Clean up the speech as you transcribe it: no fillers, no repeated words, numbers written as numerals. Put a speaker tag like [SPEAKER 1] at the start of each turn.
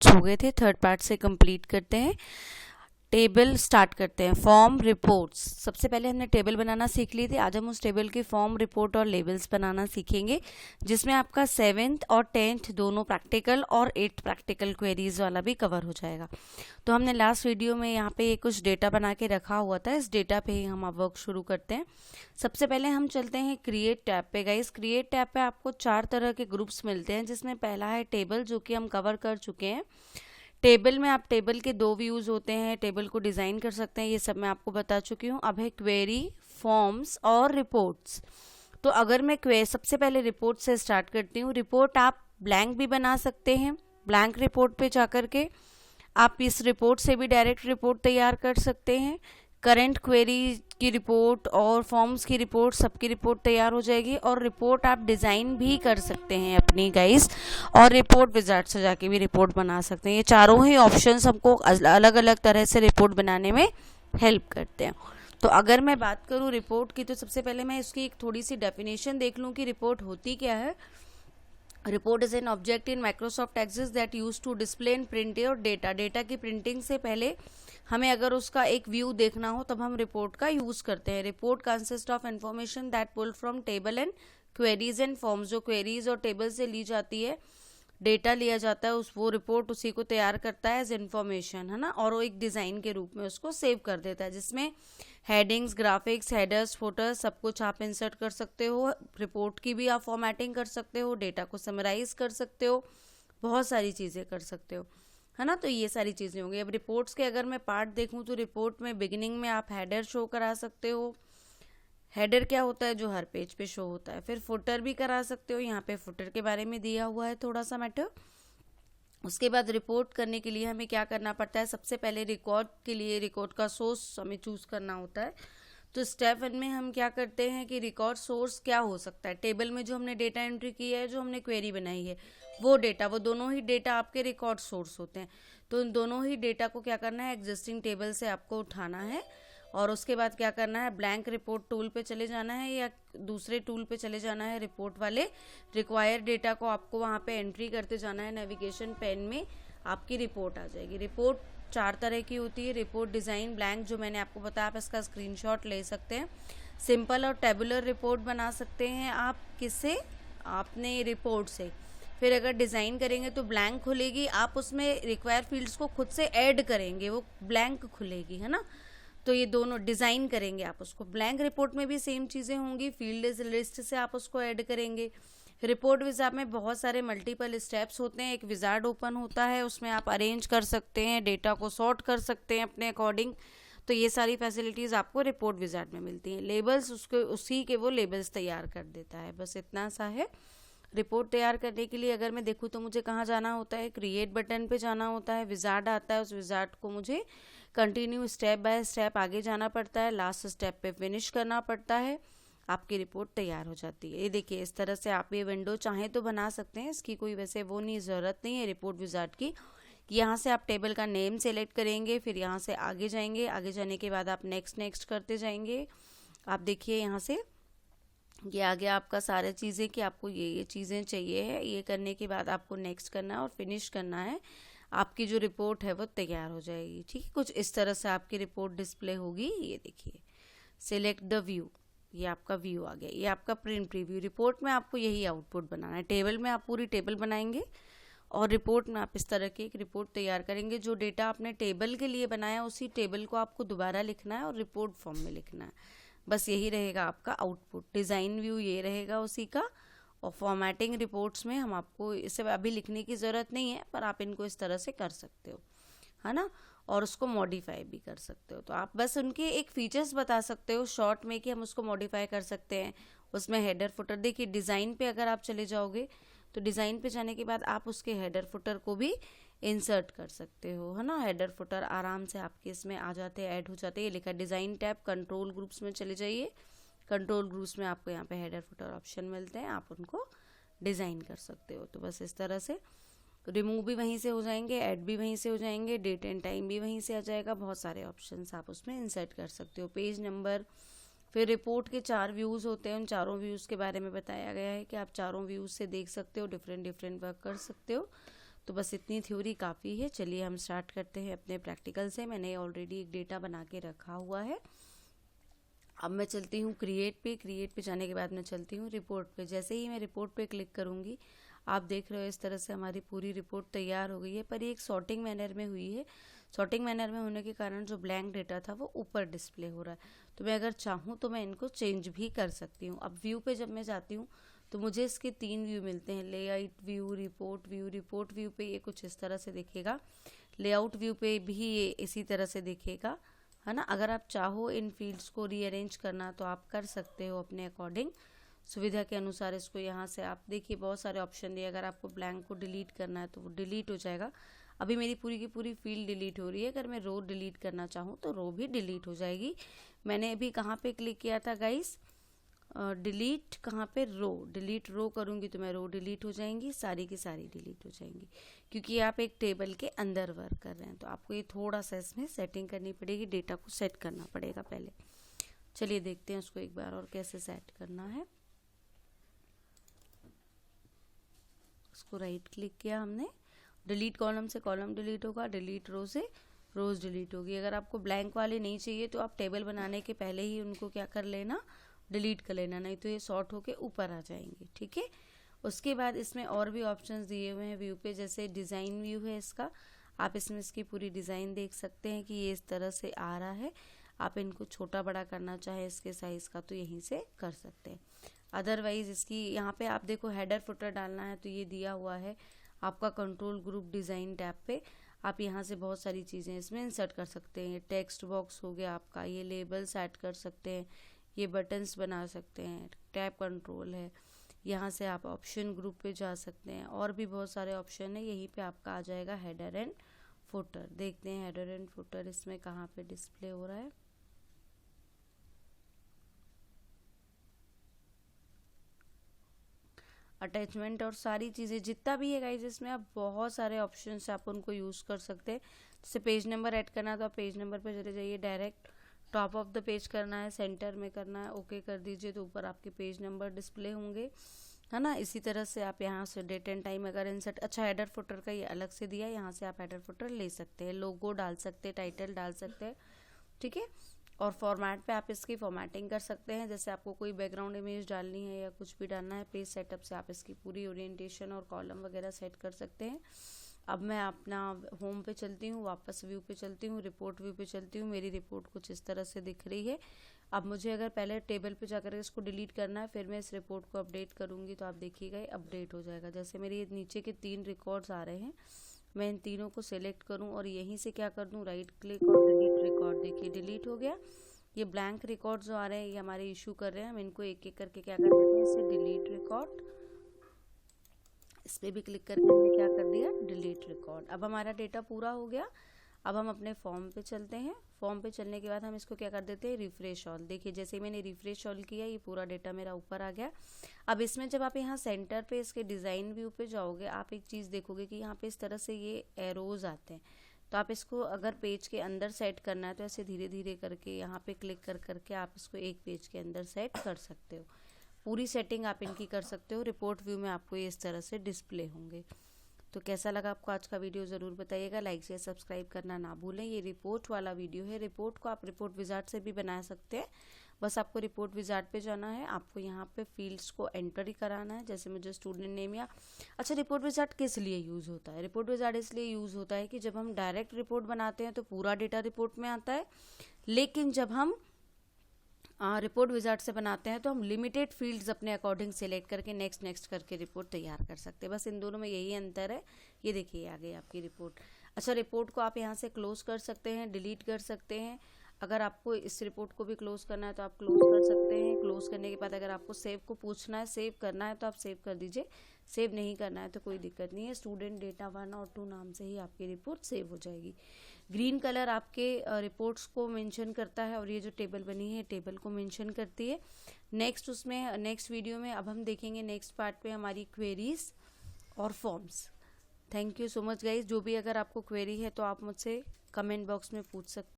[SPEAKER 1] Parts हो गए थे, थर्ड पार्ट से कंप्लीट करते हैं। टेबल स्टार्ट करते हैं। फॉर्म रिपोर्ट्स, सबसे पहले हमने टेबल बनाना सीख ली थी, आज हम उस टेबल की फॉर्म रिपोर्ट और लेबल्स बनाना सीखेंगे, जिसमें आपका 7th और 10th दोनों प्रैक्टिकल और 8th प्रैक्टिकल क्वेरीज वाला भी कवर हो जाएगा। तो हमने लास्ट वीडियो में यहाँ पे कुछ डेटा बना के रखा हुआ था, इस डेटा पे ही हम अब वर्क शुरू करते हैं। सबसे पहले हम चलते हैं क्रिएट टैब पे। गाइस, क्रिएट टैब पे आपको 4 तरह के ग्रुप्स मिलते हैं, जिसमें पहला है टेबल, जो कि हम कवर कर चुके हैं। टेबल में आप टेबल के 2 व्यूज होते हैं, टेबल को डिजाइन कर सकते हैं, ये सब मैं आपको बता चुकी हूँ। अब है क्वेरी, फॉर्म्स और रिपोर्ट्स। तो अगर मैं सबसे पहले रिपोर्ट से स्टार्ट करती हूँ। रिपोर्ट आप ब्लैंक भी बना सकते हैं, ब्लैंक रिपोर्ट पे जाकर के आप इस रिपोर्ट से भी डायरेक्ट रिपोर्ट तैयार कर सकते हैं। करंट क्वेरी की रिपोर्ट और फॉर्म्स की रिपोर्ट, सबकी रिपोर्ट तैयार हो जाएगी। और रिपोर्ट आप डिज़ाइन भी कर सकते हैं अपनी गाइस, और रिपोर्ट विजार्ड से जाके भी रिपोर्ट बना सकते हैं। ये चारों ही ऑप्शंस हमको अलग अलग तरह से रिपोर्ट बनाने में हेल्प करते हैं। तो अगर मैं बात करूँ रिपोर्ट की, तो सबसे पहले मैं इसकी एक थोड़ी सी डेफिनेशन देख लूँ कि रिपोर्ट होती क्या है। Report is an object in Microsoft Access that use to display and print your data. Data की प्रिंटिंग से पहले हमें अगर उसका एक व्यू देखना हो तब हम रिपोर्ट का यूज करते हैं। Report consist of information that pulled from table and queries and forms. जो क्वेरीज और टेबल से ली जाती है, डेटा लिया जाता है, वो रिपोर्ट उसी को तैयार करता है एज इन्फॉर्मेशन, है ना, और वो एक डिज़ाइन के रूप में उसको सेव कर देता है, जिसमें हेडिंग्स, ग्राफिक्स, हेडर्स, फुटर्स सब कुछ आप इंसर्ट कर सकते हो। रिपोर्ट की भी आप फॉर्मेटिंग कर सकते हो, डेटा को समराइज कर सकते हो, बहुत सारी चीज़ें कर सकते हो, है ना। तो ये सारी चीज़ें होंगी। अब रिपोर्ट्स के अगर मैं पार्ट देखूँ तो रिपोर्ट में बिगिनिंग में आप हेडर शो करा सकते हो। हेडर क्या होता है, जो हर पेज पे शो होता है। फिर फुटर भी करा सकते हो, यहाँ पे फुटर के बारे में दिया हुआ है थोड़ा सा मैटर। उसके बाद रिपोर्ट करने के लिए हमें क्या करना पड़ता है, सबसे पहले रिकॉर्ड के लिए रिकॉर्ड का सोर्स हमें चूज करना होता है। तो स्टेप 1 में हम क्या करते हैं कि रिकॉर्ड सोर्स क्या हो सकता है। टेबल में जो हमने डेटा एंट्री की है, जो हमने क्वेरी बनाई है, वो डेटा, वो दोनों ही डेटा आपके रिकॉर्ड सोर्स होते हैं। तो उन दोनों ही डेटा को क्या करना है, एग्जिस्टिंग टेबल से आपको उठाना है, और उसके बाद क्या करना है, ब्लैंक रिपोर्ट टूल पे चले जाना है या दूसरे टूल पे चले जाना है। रिपोर्ट वाले रिक्वायर्ड डेटा को आपको वहाँ पे एंट्री करते जाना है। नेविगेशन पेन में आपकी रिपोर्ट आ जाएगी। रिपोर्ट 4 तरह की होती है। रिपोर्ट डिज़ाइन ब्लैंक, जो मैंने आपको बताया, आप इसका स्क्रीनशॉट ले सकते हैं। सिंपल और टेबुलर रिपोर्ट बना सकते हैं आप किससे, आपने रिपोर्ट से। फिर अगर डिज़ाइन करेंगे तो ब्लैंक खुलेगी, आप उसमें रिक्वायर फील्ड्स को खुद से ऐड करेंगे, वो ब्लैंक खुलेगी, है ना। तो ये दोनों डिज़ाइन करेंगे आप उसको। ब्लैंक रिपोर्ट में भी सेम चीज़ें होंगी, फील्ड लिस्ट से आप उसको ऐड करेंगे। रिपोर्ट विजार्ड में बहुत सारे मल्टीपल स्टेप्स होते हैं। एक विजार्ड ओपन होता है, उसमें आप अरेंज कर सकते हैं, डेटा को सॉर्ट कर सकते हैं अपने अकॉर्डिंग। तो ये सारी फैसिलिटीज़ आपको रिपोर्ट विजार्ड में मिलती हैं। लेबल्स उसी के वो लेबल्स तैयार कर देता है। बस इतना सा है। रिपोर्ट तैयार करने के लिए अगर मैं देखूँ तो मुझे कहाँ जाना होता है, क्रिएट बटन पे जाना होता है, विजार्ड आता है, उस विजार्ड को मुझे कंटिन्यू स्टेप बाय स्टेप आगे जाना पड़ता है, लास्ट स्टेप पे फिनिश करना पड़ता है, आपकी रिपोर्ट तैयार हो जाती है। ये देखिए, इस तरह से आप ये विंडो चाहें तो बना सकते हैं, इसकी कोई वैसे वो नहीं, ज़रूरत नहीं है रिपोर्ट विजार्ड की। यहाँ से आप टेबल का नेम सेलेक्ट करेंगे, फिर यहाँ से आगे जाएंगे, आगे जाने के बाद आप नेक्स्ट करते जाएंगे। आप देखिए यहाँ से ये आ गया आपका सारा चीज़ें कि आपको ये चीज़ें चाहिए है, ये करने के बाद आपको नेक्स्ट करना है और फिनिश करना है। आपकी जो रिपोर्ट है वो तैयार हो जाएगी। ठीक है, कुछ इस तरह से आपकी रिपोर्ट डिस्प्ले होगी। ये देखिए, सिलेक्ट द व्यू, ये आपका व्यू आ गया, ये आपका प्रिंट प्रीव्यू। रिपोर्ट में आपको यही आउटपुट बनाना है। टेबल में आप पूरी टेबल बनाएंगे और रिपोर्ट में आप इस तरह की एक रिपोर्ट तैयार करेंगे। जो डेटा आपने टेबल के लिए बनाया, उसी टेबल को आपको दोबारा लिखना है और रिपोर्ट फॉर्म में लिखना है। बस यही रहेगा आपका आउटपुट। डिज़ाइन व्यू ये रहेगा उसी का। और फॉर्मेटिंग रिपोर्ट्स में हम आपको इसे अभी लिखने की ज़रूरत नहीं है, पर आप इनको इस तरह से कर सकते हो, है ना, और उसको मॉडिफाई भी कर सकते हो। तो आप बस उनके एक फीचर्स बता सकते हो शॉर्ट में कि हम उसको मॉडिफाई कर सकते हैं। उसमें हेडर फुटर, देखिए डिज़ाइन पे अगर आप चले जाओगे तो डिज़ाइन पे जाने के बाद आप उसके हेडर फुटर को भी इंसर्ट कर सकते हो, है ना। हेडर फुटर आराम से आपके इसमें आ जाते हैं, ऐड हो जाते हैं। ये लिखा डिज़ाइन टैब, कंट्रोल ग्रुप्स में चले जाइए। कंट्रोल ग्रुप्स में आपको यहाँ पे हेडर फुटर ऑप्शन मिलते हैं, आप उनको डिज़ाइन कर सकते हो। तो बस इस तरह से रिमूव भी वहीं से हो जाएंगे, ऐड भी वहीं से हो जाएंगे, डेट एंड टाइम भी वहीं से आ जाएगा। बहुत सारे ऑप्शंस आप उसमें इंसर्ट कर सकते हो। पेज नंबर, फिर रिपोर्ट के 4 व्यूज़ होते हैं, उन चारों व्यूज़ के बारे में बताया गया है कि आप चारों व्यूज़ से देख सकते हो, डिफरेंट वर्क कर सकते हो। तो बस इतनी थ्योरी काफ़ी है। चलिए हम स्टार्ट करते हैं अपने प्रैक्टिकल से। मैंने ऑलरेडी एक डेटा बना के रखा हुआ है। अब मैं चलती हूँ क्रिएट पे जाने के बाद मैं चलती हूँ रिपोर्ट पे। जैसे ही मैं रिपोर्ट पे क्लिक करूँगी, आप देख रहे हो इस तरह से हमारी पूरी रिपोर्ट तैयार हो गई है, पर ये एक सॉर्टिंग मैनर में हुई है। सॉर्टिंग मैनर में होने के कारण जो ब्लैंक डेटा था वो ऊपर डिस्प्ले हो रहा है। तो मैं अगर चाहूँ तो मैं इनको चेंज भी कर सकती हूँ। अब व्यू पे जब मैं जाती हूँ तो मुझे इसके 3 व्यू मिलते हैं, layout view, report view. Report view पे ये कुछ इस तरह से दिखेगा, लेआउट व्यू पे भी ये इसी तरह से दिखेगा, है ना। अगर आप चाहो इन फील्ड्स को रीअरेंज करना तो आप कर सकते हो अपने अकॉर्डिंग, सुविधा के अनुसार। इसको यहाँ से आप देखिए बहुत सारे ऑप्शन दिए। अगर आपको ब्लैंक को डिलीट करना है तो वो डिलीट हो जाएगा। अभी मेरी पूरी की पूरी फील्ड डिलीट हो रही है। अगर मैं रो डिलीट करना चाहूँ तो रो भी डिलीट हो जाएगी। मैंने अभी कहाँ पे क्लिक किया था गाइस, डिलीट कहाँ पे, रो। डिलीट रो करूँगी तो मैं रो डिलीट हो जाएंगी, सारी की सारी डिलीट हो जाएंगी, क्योंकि आप एक टेबल के अंदर वर्क कर रहे हैं। तो आपको ये थोड़ा सा इसमें सेटिंग करनी पड़ेगी, डेटा को सेट करना पड़ेगा पहले। चलिए देखते हैं उसको एक बार और कैसे सेट करना है। उसको राइट क्लिक किया हमने, डिलीट कॉलम से कॉलम डिलीट होगा, डिलीट रो से रोज डिलीट होगी। अगर आपको ब्लैंक वाले नहीं चाहिए तो आप टेबल बनाने के पहले ही उनको क्या कर लेना, डिलीट कर लेना, नहीं तो ये सॉर्ट होके ऊपर आ जाएंगे, ठीक है। उसके बाद इसमें और भी ऑप्शंस दिए हुए हैं व्यू पे, जैसे डिज़ाइन व्यू है इसका। आप इसमें इसकी पूरी डिज़ाइन देख सकते हैं कि ये इस तरह से आ रहा है। आप इनको छोटा बड़ा करना चाहे इसके साइज़ का तो यहीं से कर सकते हैं। अदरवाइज इसकी यहाँ पे आप देखो हेडर फुटर डालना है तो ये दिया हुआ है आपका कंट्रोल ग्रुप डिज़ाइन टैब पे। आप यहाँ से बहुत सारी चीज़ें इसमें इंसर्ट कर सकते हैं। टेक्स्ट बॉक्स हो गया आपका, ये लेबल्स ऐड कर सकते हैं, ये बटन्स बना सकते हैं, टैब कंट्रोल है। यहाँ से आप ऑप्शन ग्रुप पे जा सकते हैं, और भी बहुत सारे ऑप्शन है। यहीं पे आपका आ जाएगा हेडर एंड फुटर। देखते हैं हेडर एंड फुटर इसमें कहाँ पे डिस्प्ले हो रहा है। अटैचमेंट और सारी चीज़ें जितना भी है गाइज, इसमें आप बहुत सारे ऑप्शन से आप उनको यूज़ कर सकते हैं। जैसे पेज नंबर ऐड करना है तो आप पेज नंबर पे चले जाइए, direct top of the page करना है, सेंटर में करना है, ओके कर दीजिए तो ऊपर आपके पेज नंबर डिस्प्ले होंगे, है ना। इसी तरह से आप यहाँ से डेट एंड टाइम अगर इंसर्ट, अच्छा हेडर फुटर का ये अलग से दिया है, यहाँ से आप हेडर फुटर ले सकते हैं, लोगो डाल सकते हैं, टाइटल डाल सकते हैं, ठीक है। और फॉर्मेट पे आप इसकी फॉर्मेटिंग कर सकते हैं। जैसे आपको कोई बैकग्राउंड इमेज डालनी है या कुछ भी डालना है, पेज सेटअप से आप इसकी पूरी ओरिएंटेशन और कॉलम वगैरह सेट कर सकते हैं। अब मैं अपना होम पे चलती हूँ, वापस व्यू पे चलती हूँ, रिपोर्ट व्यू पे चलती हूँ। मेरी रिपोर्ट कुछ इस तरह से दिख रही है। अब मुझे अगर पहले टेबल पे जाकर इसको डिलीट करना है, फिर मैं इस रिपोर्ट को अपडेट करूँगी तो आप देखिएगा ये अपडेट हो जाएगा। जैसे मेरे नीचे के 3 रिकॉर्ड्स आ रहे हैं, मैं इन तीनों को सिलेक्ट करूँ और यहीं से क्या कर दूँ, राइट क्लिक और डिलीट रिकॉर्ड। देखिए डिलीट हो गया। ये ब्लैंक रिकॉर्ड जो आ रहे हैं ये हमारे इशू कर रहे हैं, हम इनको एक एक करके क्या कर देते हैं, इससे डिलीट रिकॉर्ड। इस पर भी क्लिक करके हमने क्या कर दिया, डिलीट रिकॉर्ड। अब हमारा डेटा पूरा हो गया। अब हम अपने फॉर्म पे चलते हैं। फॉर्म पे चलने के बाद हम इसको क्या कर देते हैं, रिफ्रेश ऑल। देखिए जैसे ही मैंने रिफ्रेश ऑल किया ये पूरा डेटा मेरा ऊपर आ गया। अब इसमें जब आप यहाँ सेंटर पे इसके डिज़ाइन व्यू पे जाओगे, आप एक चीज़ देखोगे कि यहाँ पे इस तरह से ये एरोज आते हैं। तो आप इसको अगर पेज के अंदर सेट करना है तो ऐसे धीरे धीरे करके यहाँ पे क्लिक कर करके आप इसको एक पेज के अंदर सेट कर सकते हो। पूरी सेटिंग आप इनकी कर सकते हो। रिपोर्ट व्यू में आपको ये इस तरह से डिस्प्ले होंगे। तो कैसा लगा आपको आज का वीडियो ज़रूर बताइएगा। लाइक शेयर सब्सक्राइब करना ना भूलें। ये रिपोर्ट वाला वीडियो है। रिपोर्ट को आप रिपोर्ट विजार्ड से भी बना सकते हैं। बस आपको रिपोर्ट विजार्ड पे जाना है, आपको यहाँ पे फील्ड्स को एंटर ही कराना है। जैसे मुझे स्टूडेंट नेम या अच्छा, रिपोर्ट विजार्ड किस लिए यूज़ होता है, रिपोर्ट विजार्ड इसलिए यूज़ होता है कि जब हम डायरेक्ट रिपोर्ट बनाते हैं तो पूरा डेटा रिपोर्ट में आता है, लेकिन जब हम रिपोर्ट विजार्ड से बनाते हैं तो हम लिमिटेड फील्ड्स अपने अकॉर्डिंग सेलेक्ट करके नेक्स्ट करके रिपोर्ट तैयार कर सकते हैं। बस इन दोनों में यही अंतर है। ये देखिए आ गई आपकी रिपोर्ट। अच्छा, रिपोर्ट को आप यहाँ से क्लोज कर सकते हैं, डिलीट कर सकते हैं। अगर आपको इस रिपोर्ट को भी क्लोज करना है तो आप क्लोज कर सकते हैं। क्लोज करने के बाद अगर आपको सेव को पूछना है, सेव करना है तो आप सेव कर दीजिए। सेव नहीं करना है तो कोई दिक्कत नहीं है। स्टूडेंट डेटा 1 और 2 नाम से ही आपकी रिपोर्ट सेव हो जाएगी। ग्रीन कलर आपके रिपोर्ट्स को मेंशन करता है और ये जो टेबल बनी है टेबल को मेंशन करती है। नेक्स्ट वीडियो में अब हम देखेंगे नेक्स्ट पार्ट पे हमारी क्वेरीज और forms. Thank you so much guys. जो भी अगर आपको क्वेरी है तो आप मुझसे कमेंट बॉक्स में पूछ सकते हैं।